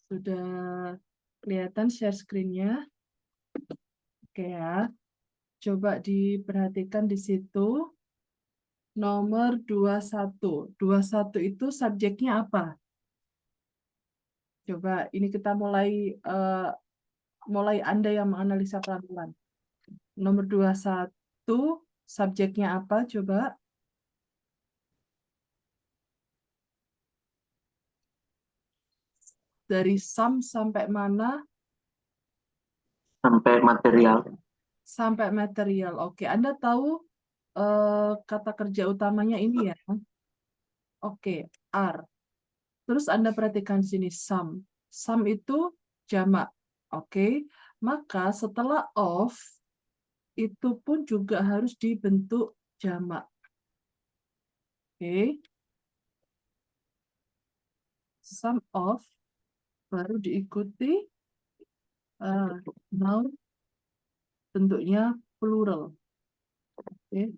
Sudah kelihatan share screen-nya? Oke ya. Coba diperhatikan di situ. Nomor 21. 21 itu subjeknya apa? Coba ini kita mulai Anda yang menganalisa pelan-pelan. Nomor 21 subjeknya apa? Coba. Dari sum sampai mana? Sampai material. Sampai material. Oke, Anda tahu kata kerja utamanya ini ya? Oke, are. Terus Anda perhatikan di sini sum. Sum itu jamak. Oke, maka setelah of itu pun juga harus dibentuk jamak. Oke. Sum of baru diikuti noun bentuknya plural. Oke.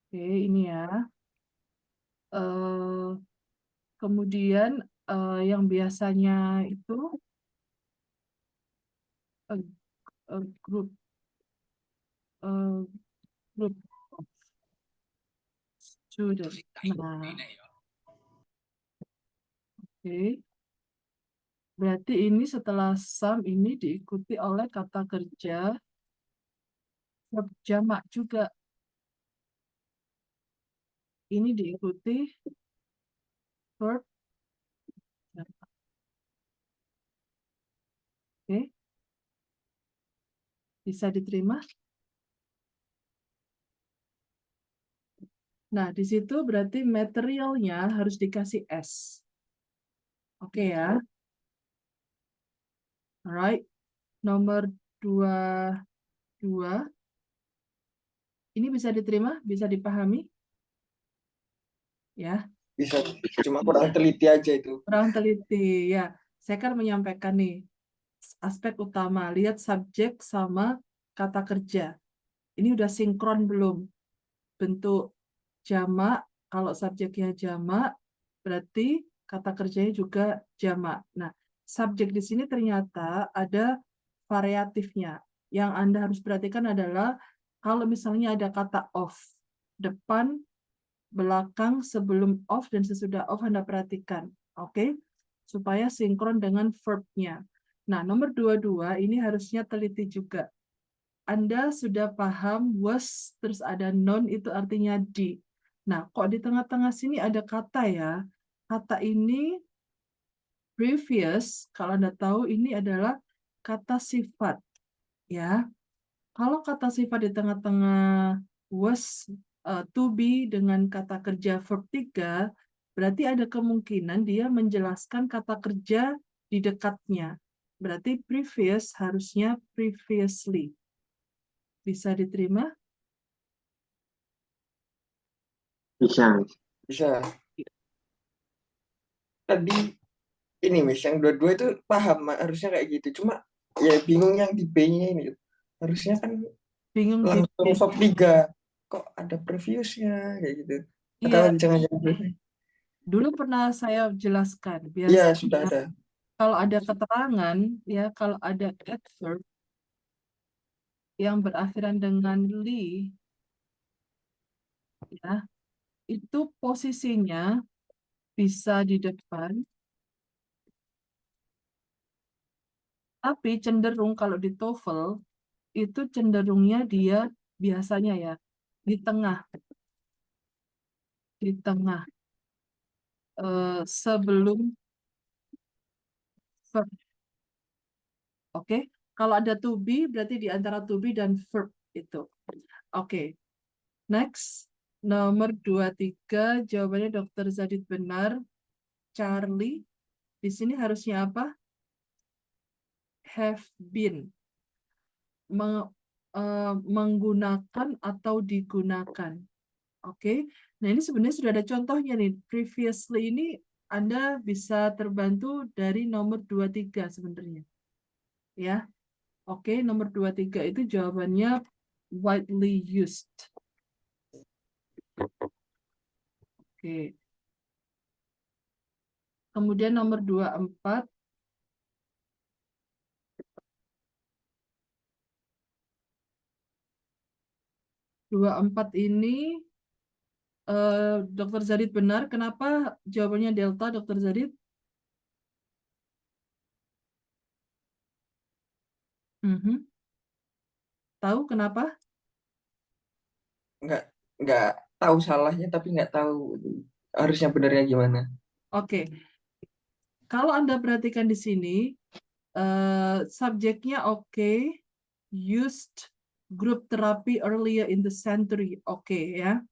Oke, ini ya. Kemudian yang biasanya itu group of students. Nah, oke. Berarti ini setelah sum ini diikuti oleh kata kerja verb jamak juga. Ini diikuti verb jamak. Oke. Bisa diterima? Nah, di situ berarti materialnya harus dikasih S. Oke ya. Alright. Nomor 22. Ini bisa diterima? Bisa dipahami? Ya. Bisa, cuma kurang teliti aja itu. Kurang teliti, ya. Saya kan menyampaikan nih, aspek utama. Lihat subjek sama kata kerja. Ini udah sinkron belum? Bentuk jamak, kalau subjeknya jamak, berarti kata kerjanya juga jamak. Nah, subjek di sini ternyata ada variatifnya. Yang Anda harus perhatikan adalah kalau misalnya ada kata of, depan, belakang, sebelum of, dan sesudah of Anda perhatikan. Oke? Supaya sinkron dengan verb-nya. Nah, nomor 22 ini harusnya teliti juga. Anda sudah paham was, terus ada non, itu artinya di. Nah, kok di tengah-tengah sini ada kata ya. Kata ini previous, kalau Anda tahu ini adalah kata sifat. Ya, kalau kata sifat di tengah-tengah was, to be dengan kata kerja verb 3, berarti ada kemungkinan dia menjelaskan kata kerja di dekatnya. Berarti previous harusnya previously. Bisa diterima? Bisa. Bisa. Tadi ini Miss, yang dua-dua itu paham harusnya kayak gitu. Cuma ya bingung yang di B-nya ini. Harusnya kan Bingung di langsung verb 3. Kok ada previous-nya kayak gitu. Iya, Atau jangan-jangan. dulu pernah saya jelaskan. Iya, sudah Biasanya ada. kalau ada keterangan, ya kalau ada adverb yang berakhiran dengan li, ya itu posisinya bisa di depan, tapi cenderung kalau di TOEFL itu cenderungnya dia biasanya ya di tengah, sebelum verb. Oke, kalau ada to be berarti di antara to be dan verb itu. Oke, next nomor 23 jawabannya Dr. Zadid benar. Charlie di sini harusnya apa? Have been. Menggunakan atau digunakan. Oke. Nah, ini sebenarnya sudah ada contohnya nih. Previously ini Anda bisa terbantu dari nomor 23 sebenarnya. Ya. Oke, nomor 23 itu jawabannya widely used. Oke. Kemudian nomor 24. Ini Dokter Zadid benar. Kenapa jawabannya delta, Dokter Zadid? Tahu kenapa? Nggak tahu salahnya, tapi nggak tahu harusnya benernya gimana. Oke. Kalau Anda perhatikan di sini, subjeknya oke, used group therapy earlier in the century, oke ya.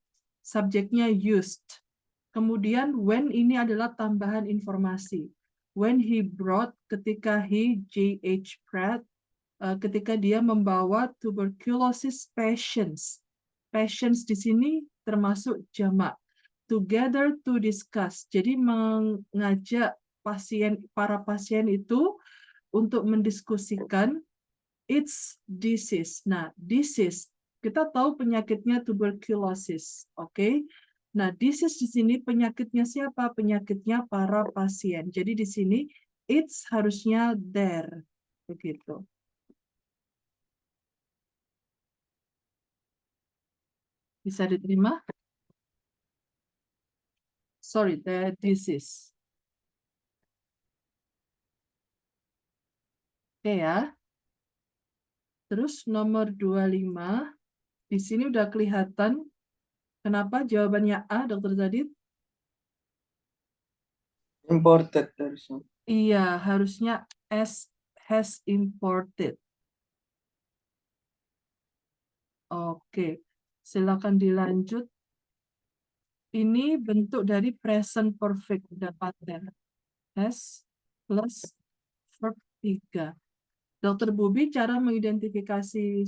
Subjeknya used. Kemudian when ini adalah tambahan informasi. When he brought, ketika he, J.H. Pratt, ketika dia membawa tuberculosis patients. Patients di sini termasuk jamak. Together to discuss. Jadi mengajak para pasien itu untuk mendiskusikan its disease. Nah, disease, kita tahu penyakitnya tuberculosis, oke? Nah, disease di sini penyakitnya siapa? Penyakitnya para pasien. Jadi di sini its harusnya there, begitu. Bisa diterima? Sorry, the disease. Oke ya. Terus nomor 25. Di sini udah kelihatan kenapa jawabannya A, Dokter Zadid? Imported harusnya. Iya, harusnya S, has imported. Oke, silakan dilanjut. Ini bentuk dari present perfect dapatnya. Has plus verb 3. Dokter Bubi, cara mengidentifikasi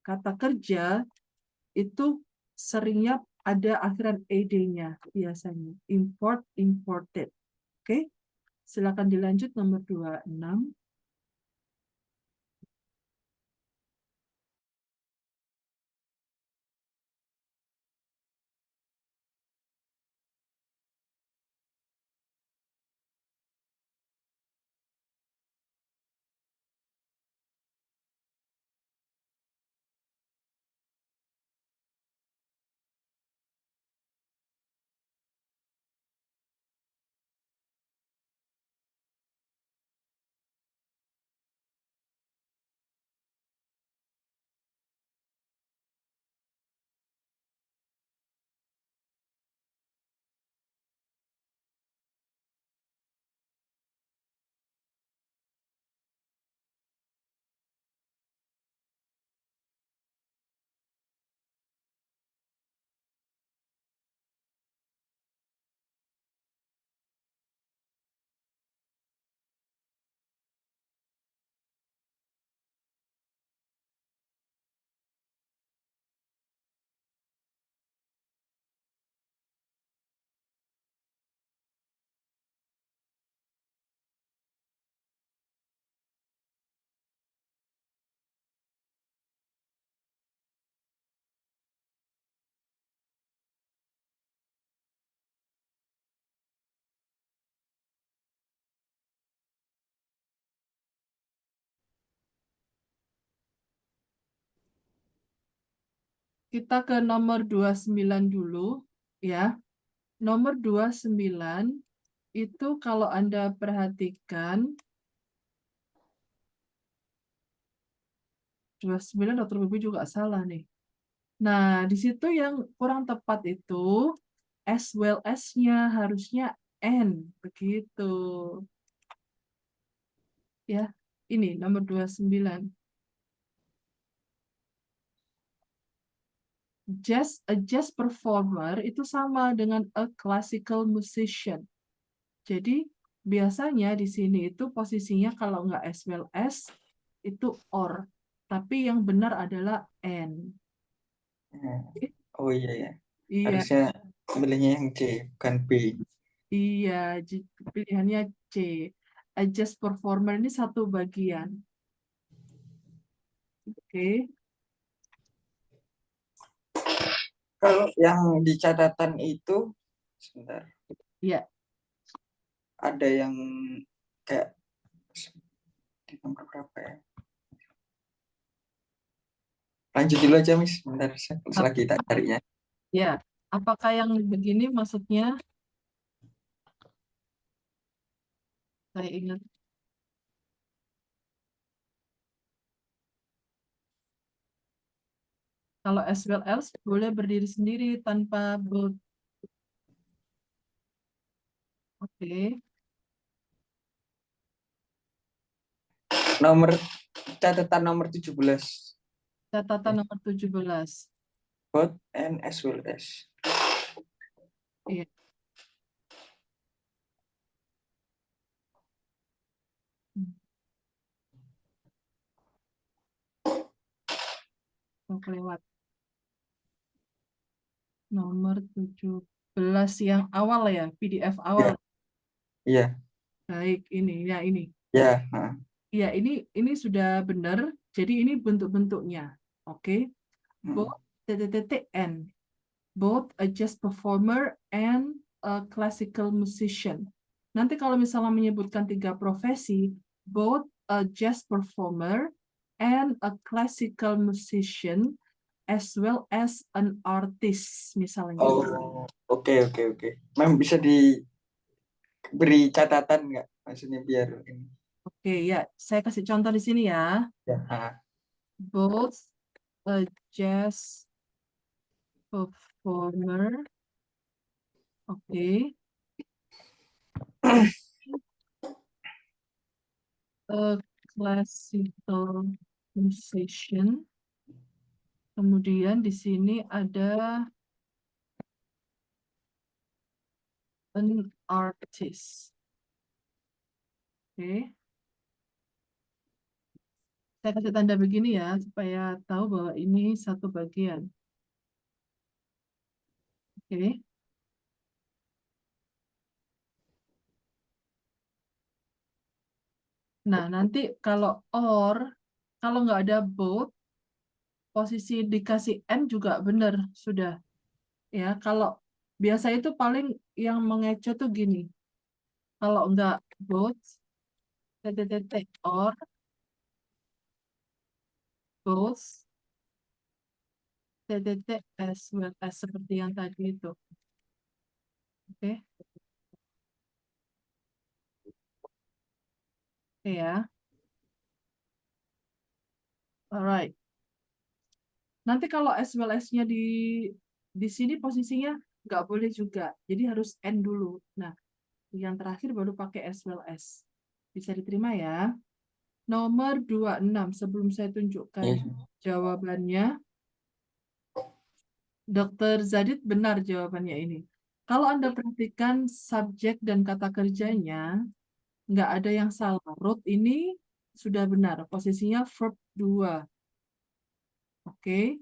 kata kerja itu seringnya ada akhiran ed-nya biasanya. Import, imported. Oke, silakan dilanjut nomor 26. Kita ke nomor 29 dulu, ya. Nomor 29 itu kalau Anda perhatikan, 29 Dokter Bubi juga salah nih. Nah, di situ yang kurang tepat itu as well as-nya harusnya and, begitu. Ya, ini nomor 29. A jazz performer itu sama dengan a classical musician. Jadi biasanya di sini itu posisinya kalau nggak as well as itu or, tapi yang benar adalah and. Oh iya ya. Iya, Harusnya milihnya yang C, bukan B. iya, pilihannya C. A jazz performer ini satu bagian. Oke. Kalau yang di catatan itu, sebentar, Iya, ada yang kayak di nomor berapa ya? Lanjut dulu aja, Miss. Sebentar, selagi tak carinya. ya. Apakah yang begini maksudnya? Saya ingat. Kalau as well as boleh berdiri sendiri tanpa both. Oke. Nomor catatan nomor 17. Catatan nomor 17. Both and as well as. Iya. Oh, kelewat. Nomor 17 yang awal ya, PDF awal. Ya, iya, Baik, ini ya ini. ya. Nah. Ya, ini sudah benar. Jadi ini bentuk-bentuknya. Oke. Both TTTN. Both a jazz performer and a classical musician. Nanti kalau misalnya menyebutkan 3 profesi, both a jazz performer and a classical musician as well as an artist misalnya. Oh, oke. Memang bisa diberi catatan nggak? Maksudnya biar ini. Oke, ya, saya kasih contoh di sini ya. Ya. Nah. Both a jazz performer, oke, a classical musician. Kemudian di sini ada an artist. Oke. Saya kasih tanda begini ya, supaya tahu bahwa ini satu bagian. Oke. Nah, nanti kalau nggak ada both, posisi dikasih N juga benar, sudah. Ya, kalau biasa itu paling yang mengecoh tuh gini. Kalau nggak both, or, both, as well as seperti yang tadi itu. Oke. Oke ya. Alright. Nanti kalau as well as-nya di sini posisinya nggak boleh juga. Jadi harus N dulu. Nah, yang terakhir baru pakai as well as. Bisa diterima ya. Nomor 26. Sebelum saya tunjukkan Iya. jawabannya, Dr. Zadid benar jawabannya ini. Kalau Anda perhatikan subjek dan kata kerjanya, nggak ada yang salah. Root ini sudah benar. Posisinya verb 2. Oke.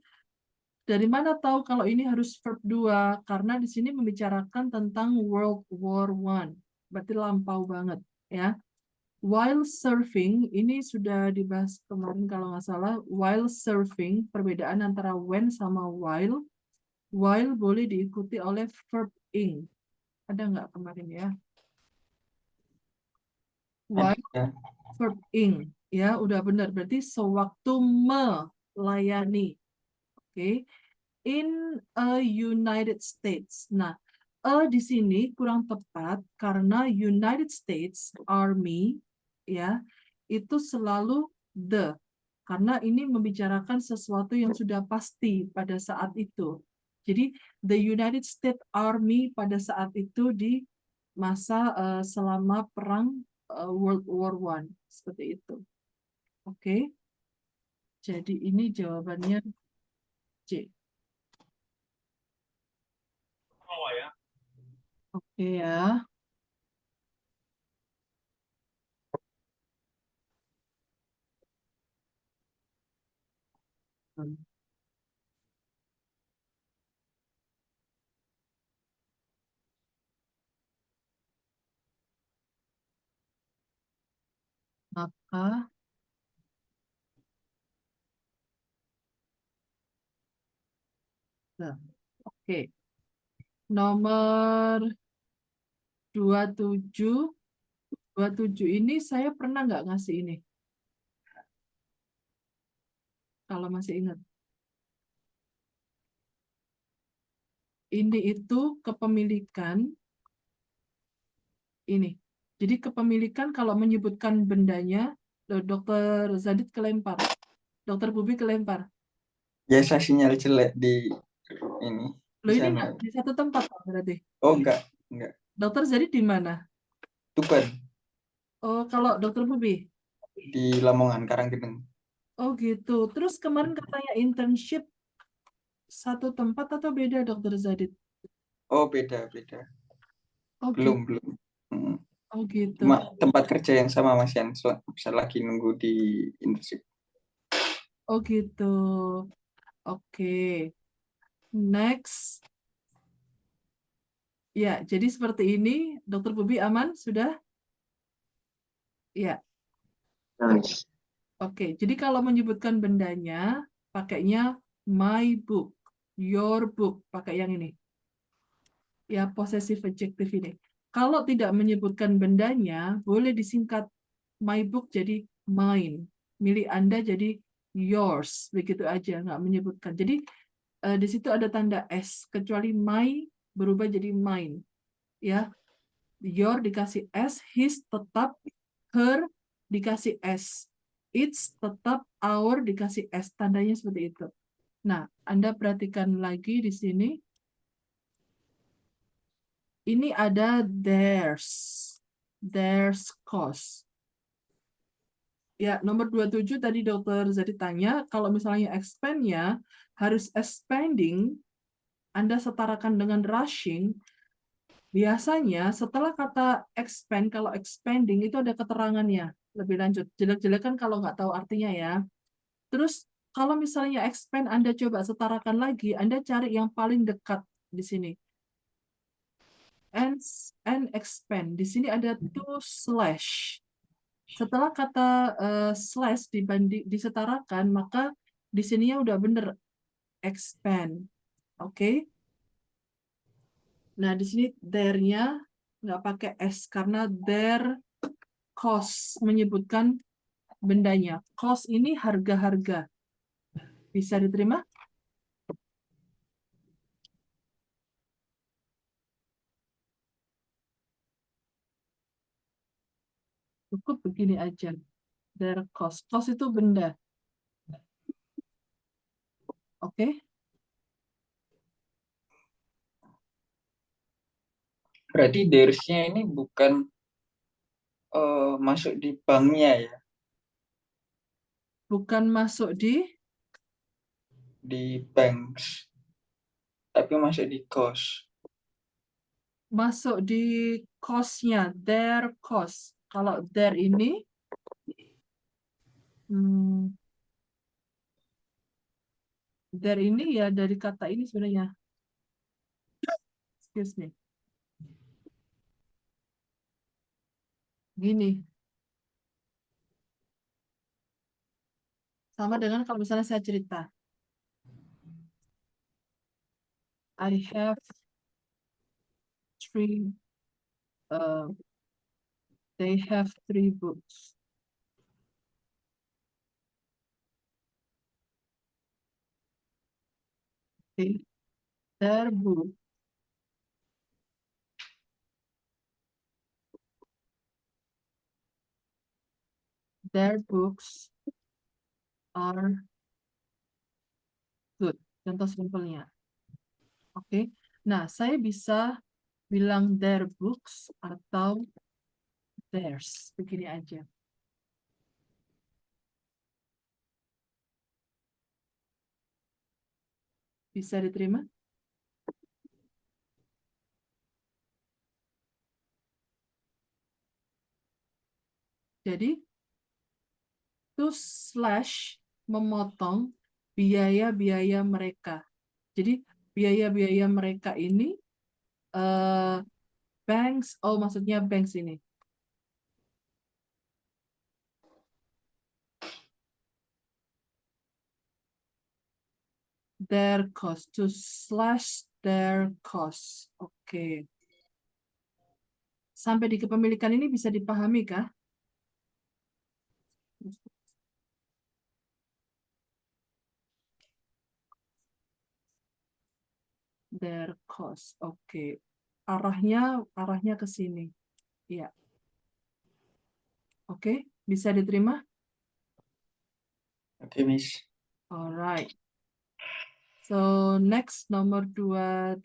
Dari mana tahu kalau ini harus verb 2? Karena di sini membicarakan tentang World War One. Berarti lampau banget ya. While surfing, ini sudah dibahas kemarin kalau nggak salah. While surfing, perbedaan antara when sama while. While boleh diikuti oleh verb ing. Ada nggak kemarin ya? While Ada. verb ing. Ya, udah benar. Berarti sewaktu melayani. Oke. In a United States. Nah, di sini kurang tepat karena United States Army ya itu selalu the karena ini membicarakan sesuatu yang sudah pasti pada saat itu. Jadi the United States Army pada saat itu di masa selama perang World War One seperti itu. Oke. Jadi ini jawabannya C. Oke ya. Maka nah, Oke. Nomor 27. 27 ini saya pernah nggak ngasih ini? Kalau masih ingat. Ini itu kepemilikan ini. Jadi kepemilikan kalau menyebutkan bendanya, Dokter Zadit kelempar. Dokter Bubi kelempar. Biasa sinyal jelek di ini di Loh ini sana. nggak di satu tempat Pak, berarti. Oh enggak. Dokter Zadit di mana? Tuban Oh, kalau Dokter Bubi? di Lamongan, Karanggeneng. Oh gitu. Terus kemarin katanya internship satu tempat atau beda Dokter Zadit? Oh beda. Oh Belum gitu. belum. Hmm. Oh gitu. Cuma tempat kerja yang sama Mas Yan. Saya lagi nunggu di internship. Oh gitu. Oke. Next. Ya, jadi seperti ini. Dokter Bubi aman? Sudah? Ya. Nice. Oke. Jadi kalau menyebutkan bendanya, pakainya my book, your book. Pakai yang ini. Ya, possessive adjective ini. Kalau tidak menyebutkan bendanya, boleh disingkat my book jadi mine. Milik Anda jadi yours. Begitu aja, nggak menyebutkan. Jadi di situ ada tanda S. Kecuali my berubah jadi mine. Ya, your dikasih S, his tetap, her dikasih S, its tetap, our dikasih S. Tandanya seperti itu. Nah, Anda perhatikan lagi di sini. Ini ada theirs cost. Ya, nomor 27 tadi Dokter Zadi tanya, kalau misalnya expand-nya harus expanding, Anda setarakan dengan rushing. Biasanya setelah kata expand, kalau expanding itu ada keterangannya lebih lanjut. Jelek-jelek kan kalau nggak tahu artinya ya. Terus kalau misalnya expand Anda coba setarakan lagi, Anda cari yang paling dekat di sini. And expand. Di sini ada two slash. Setelah kata slash disetarakan, maka di sininya udah bener expand. Oke. Nah, di sini there-nya nggak pakai S karena there cost menyebutkan bendanya. Cost ini harga-harga. Bisa diterima? Cukup begini aja. Their cost. Cost itu benda. Oke? Berarti theirs-nya ini bukan masuk di banknya ya, Bukan masuk di banks, tapi masuk di cost. di cost-nya. Their cost. Kalau their ini hmm, there ini ya dari kata ini sebenarnya. Excuse me. Gini. Sama dengan kalau misalnya saya cerita. I have three, uh, they have three books. Okay. Their book. Their books are good. Contoh simpelnya. Oke. Nah, saya bisa bilang their books atau theirs. Begini aja. Bisa diterima? Jadi, to slash memotong biaya-biaya mereka. Jadi, biaya-biaya mereka ini banks, oh maksudnya banks ini. Their cost to slash their costs. Oke. Sampai di kepemilikan ini bisa dipahami kah? Their costs. Oke. Arahnya ke sini. Iya. Oke, bisa diterima? Oke, Miss. Alright. So, next nomor 28.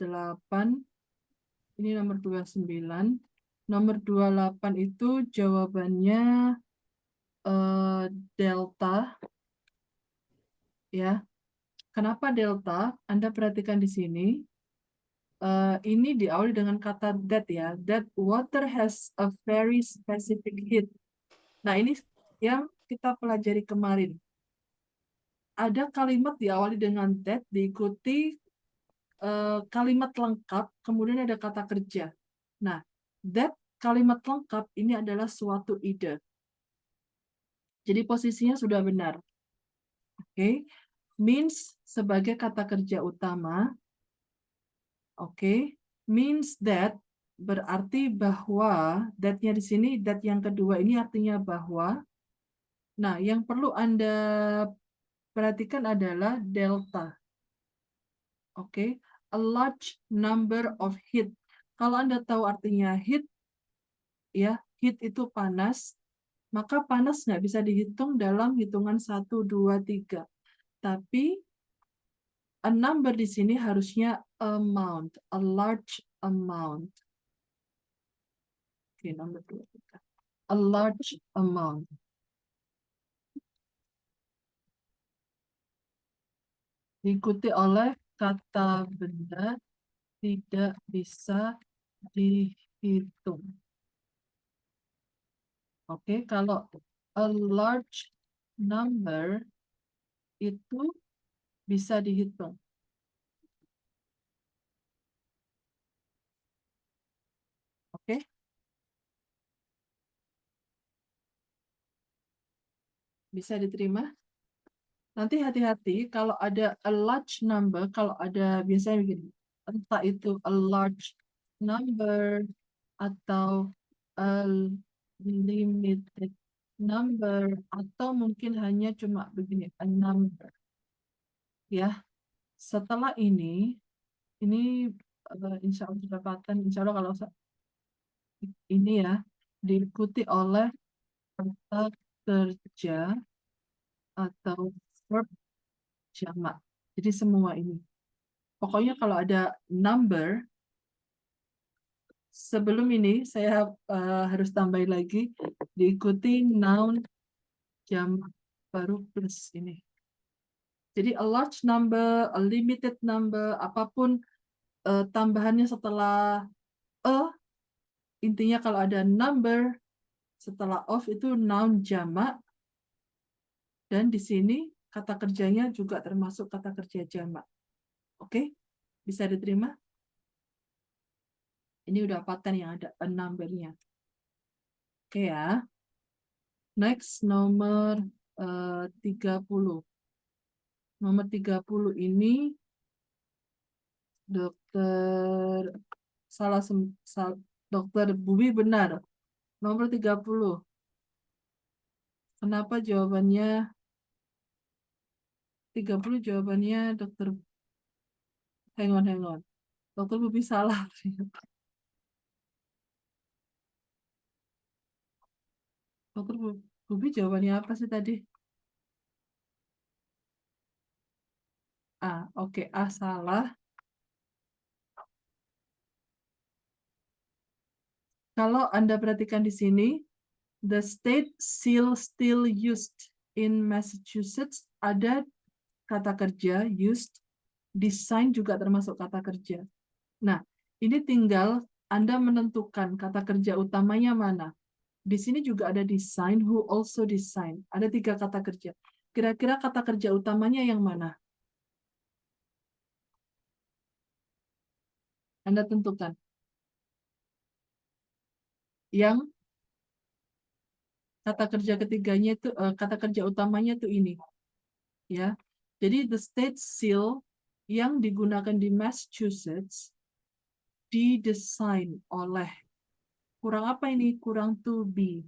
Ini nomor 29. Nomor 28 itu jawabannya delta. Ya. Kenapa delta? Anda perhatikan di sini. Ini diawali dengan kata that ya. That water has a very specific heat. Nah, ini yang kita pelajari kemarin. Ada kalimat diawali dengan that, diikuti kalimat lengkap, kemudian ada kata kerja. Nah, that kalimat lengkap ini adalah suatu ide. Jadi posisinya sudah benar. Oke. Means sebagai kata kerja utama. Oke. Means that berarti bahwa, that-nya di sini, that yang kedua ini artinya bahwa. Nah, yang perlu Anda perhatikan adalah delta. Oke. A large number of heat. Kalau Anda tahu artinya heat, ya, heat itu panas, maka panas nggak bisa dihitung dalam hitungan 1, 2, 3. Tapi a number di sini harusnya amount, a large amount. Oke, nomor 2. A large amount. Diikuti oleh kata benda tidak bisa dihitung. Oke, kalau a large number itu bisa dihitung. Oke. Bisa diterima? Nanti hati-hati kalau ada a large number, kalau ada biasanya begini, entah itu a large number atau a limited number atau mungkin hanya cuma begini, a number. Ya, setelah ini insya Allah dapatkan, insya Allah kalau ini ya diikuti oleh kata kerja atau verb jamak. Jadi semua ini. Pokoknya kalau ada number, sebelum ini saya harus tambahin lagi, diikuti noun jamak baru plus ini. Jadi a large number, a limited number, apapun tambahannya setelah intinya kalau ada number, setelah of itu noun jamak, dan di sini kata kerjanya juga termasuk kata kerja jamak. Oke? Bisa diterima? Ini udah paten yang ada a number-nya. Oke ya. Next, nomor 30. Nomor 30 ini Dokter Bubi benar. Nomor 30. Kenapa jawabannya 30 jawabannya Dokter hang on. Dokter Bubi salah. Dokter Bubi jawabannya apa sih tadi? A. Oke, A salah. Kalau Anda perhatikan di sini, the state seal still used in Massachusetts, ada kata kerja used, design juga termasuk kata kerja. Nah, ini tinggal Anda menentukan kata kerja utamanya mana. Di sini juga ada design, who also design. Ada 3 kata kerja. Kira-kira kata kerja utamanya yang mana? Anda tentukan. Yang kata kerja ketiganya itu, kata kerja utamanya itu ini. Ya. Jadi the state seal yang digunakan di Massachusetts didesain oleh kurang apa ini? Kurang to be.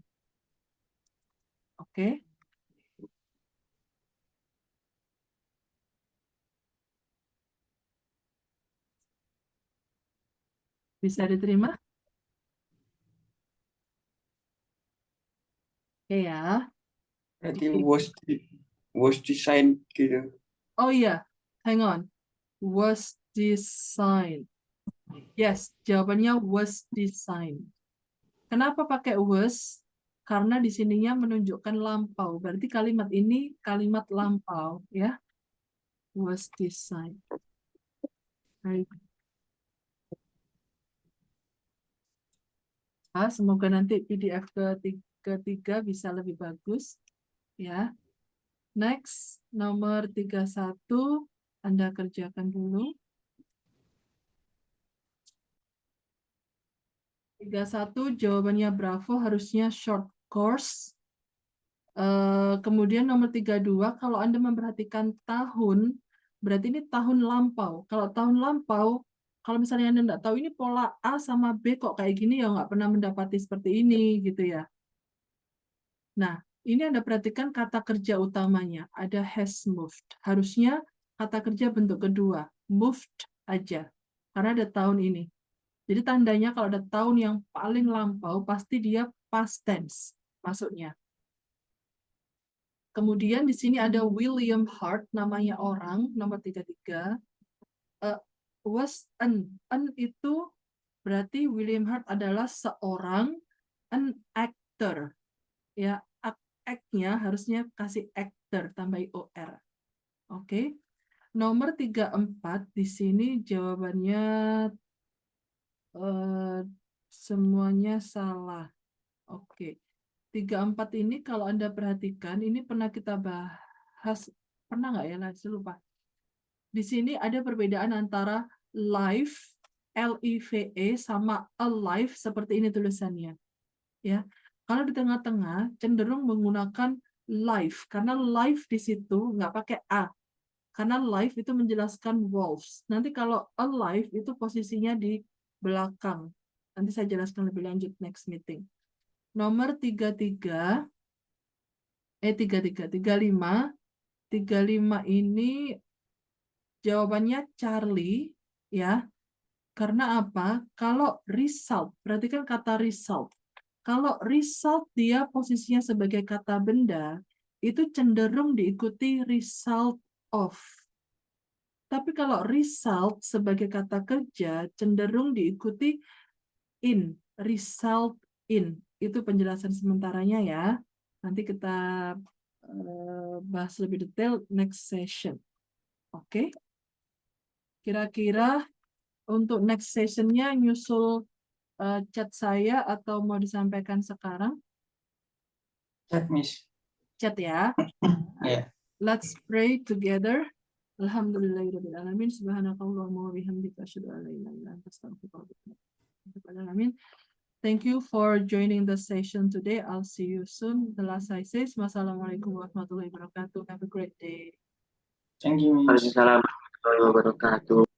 Oke. Bisa diterima? Oke ya. Berarti was design gitu. Oh iya, hang on. Was designed. Yes, jawabannya was designed. Kenapa pakai was? Karena di sininya menunjukkan lampau. Berarti kalimat ini kalimat lampau, ya. Was designed. Baik. Semoga nanti PDF ketiga bisa lebih bagus, ya. Next, nomor 31, Anda kerjakan dulu. 31 jawabannya Bravo, harusnya short course. Kemudian nomor 32, kalau Anda memperhatikan tahun, berarti ini tahun lampau. Kalau tahun lampau, kalau misalnya Anda nggak tahu ini pola A sama B kok kayak gini, ya nggak pernah mendapati seperti ini, gitu ya. Nah, ini Anda perhatikan kata kerja utamanya, ada has moved. Harusnya kata kerja bentuk kedua, moved aja, karena ada tahun ini. Jadi tandanya kalau ada tahun yang paling lampau, pasti dia past tense masuknya. Kemudian di sini ada William Hart, namanya orang, nomor 33. Was an itu berarti William Hart adalah seorang an actor. Ya, act-nya harusnya kasih actor, tambah OR. Oke. Nomor 34 di sini jawabannya semuanya salah. Oke. 34 ini kalau Anda perhatikan, ini pernah kita bahas, pernah nggak ya? Saya lupa. Di sini ada perbedaan antara live, L-I-V-E, sama alive, seperti ini tulisannya. Ya, kalau di tengah-tengah cenderung menggunakan live, karena live di situ nggak pakai A. Karena live itu menjelaskan wolves. Nanti kalau alive itu posisinya di belakang. Nanti saya jelaskan lebih lanjut next meeting. Nomor 35 ini jawabannya Charlie, ya. Karena apa? Kalau result, perhatikan kata result. Kalau result dia posisinya sebagai kata benda, itu cenderung diikuti result of. Tapi kalau result sebagai kata kerja, cenderung diikuti in, result in. Itu penjelasan sementaranya ya. Nanti kita bahas lebih detail next session. Oke? Kira-kira untuk next sessionnya nyusul chat saya atau mau disampaikan sekarang? Chat, Miss. Chat ya. Ya. Let's pray together. Alhamdulillahirabbil alamin, subhanakallahumma wa bihamdika asyhadu an la ilaha illa anta astaghfiruka wa atubu ilaik. Thank you for joining the session today. I'll see you soon. The last I say is wassalamualaikum warahmatullahi wabarakatuh. Have a great day. Thank you, Miss. Waalaikumsalam warahmatullahi wabarakatuh.